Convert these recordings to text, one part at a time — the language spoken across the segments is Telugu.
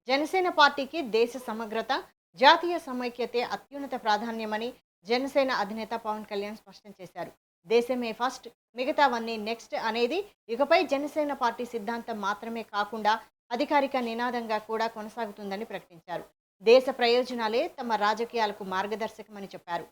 జనసేన పార్టీకి దేశ సమగ్రత, జాతీయ సమైక్యతే అత్యున్నత ప్రాధాన్యమని జనసేన అధినేత పవన్ కళ్యాణ్ స్పష్టం చేశారు. దేశమే ఫస్ట్, మిగతావన్నీ నెక్స్ట్ అనేది ఇకపై జనసేన పార్టీ సిద్ధాంతం మాత్రమే కాకుండా అధికారిక నినాదంగా కూడా కొనసాగుతుందని ప్రకటించారు. దేశ ప్రయోజనాలే తమ రాజకీయాలకు మార్గదర్శకమని చెప్పారు.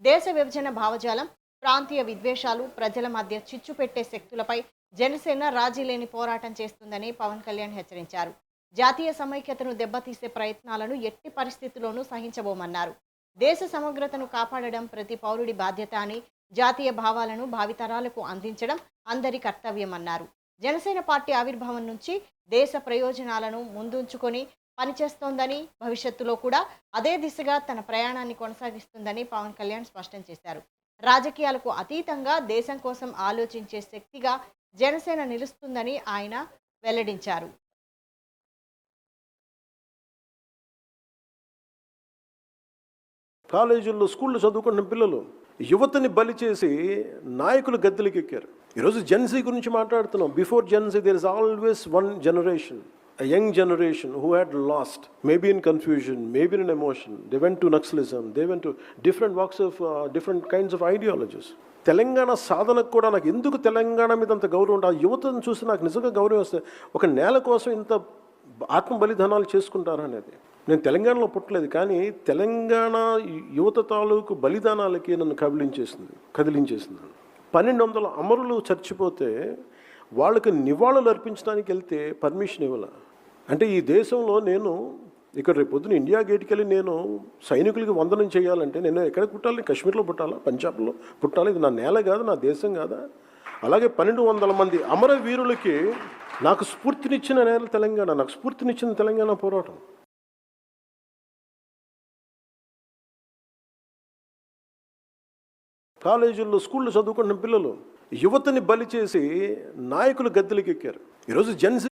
దేశ విభజన భావజాలం, ప్రాంతీయ విద్వేషాలు, ప్రజల మధ్య చిచ్చు పెట్టే శక్తులపై జనసేన రాజీలేని పోరాటం చేస్తుందని పవన్ కళ్యాణ్ హెచ్చరించారు. జాతీయ సమైక్యతను దెబ్బతీసే ప్రయత్నాలను ఎట్టి పరిస్థితుల్లోనూ సహించబోమన్నారు. దేశ సమగ్రతను కాపాడడం ప్రతి పౌరుడి బాధ్యత అని, జాతీయ భావాలను భావితరాలకు అందించడం అందరి కర్తవ్యమన్నారు. జనసేన పార్టీ ఆవిర్భావం నుంచి దేశ ప్రయోజనాలను ముందుంచుకొని పనిచేస్తోందని, భవిష్యత్తులో కూడా అదే దిశగా తన ప్రయాణాన్ని కొనసాగిస్తుందని పవన్ కళ్యాణ్ స్పష్టం చేశారు. రాజకీయాలకు అతీతంగా దేశం కోసం ఆలోచించే శక్తిగా జనసేన నిలుస్తుందని ఆయన వెల్లడించారు. కాలేజీల్లో స్కూల్లో చదువుకుంటున్న పిల్లలు యువతని బలి చేసి నాయకులు గద్దెలకు ఎక్కారు. ఈరోజు జెన్సీ గురించి మాట్లాడుతున్నాం. Before Gen Z there is always one generation, a young generation who had lost, maybe in confusion, maybe in emotion. They went to Naxalism, they went to different walks of different kinds of ideologies. Telangana సాధనకు కూడా నాకు ఎందుకు తెలంగాణ మీద అంత గౌరవం ఉంటుంది, ఆ యువతను చూసి నాకు నిజంగా గౌరవం వస్తుంది. ఒక నేల కోసం ఇంత ఆత్మ బలిదానాలు చేసుకుంటారా అనేది. నేను తెలంగాణలో పుట్టలేదు, కానీ తెలంగాణ యువత తాలూకు బలిదానాలకి నన్ను కదిలించేసింది. 1200 అమరులు చచ్చిపోతే వాళ్ళకి నివాళులు అర్పించడానికి వెళ్తే పర్మిషన్ ఇవ్వాల. అంటే ఈ దేశంలో నేను ఇక్కడ రేపు పొద్దున ఇండియా గేట్కి వెళ్ళి నేను సైనికులకి వందనం చేయాలంటే నేను ఎక్కడ పుట్టాలి? కాశ్మీర్లో పుట్టాలా? పంజాబ్లో పుట్టాలి? ఇది నా నేల కాదా? నా దేశం కాదా? అలాగే 1200 మంది అమరవీరులకి నాకు స్ఫూర్తినిచ్చిన నేల తెలంగాణ, నాకు స్ఫూర్తినిచ్చిన తెలంగాణ పోరాటం. కాలేజీల్లో స్కూల్లో చదువుకుంటున్న పిల్లలు యువతని బలి చేసి నాయకులు గద్దెలకు ఎక్కారు. ఈరోజు జెన్సీ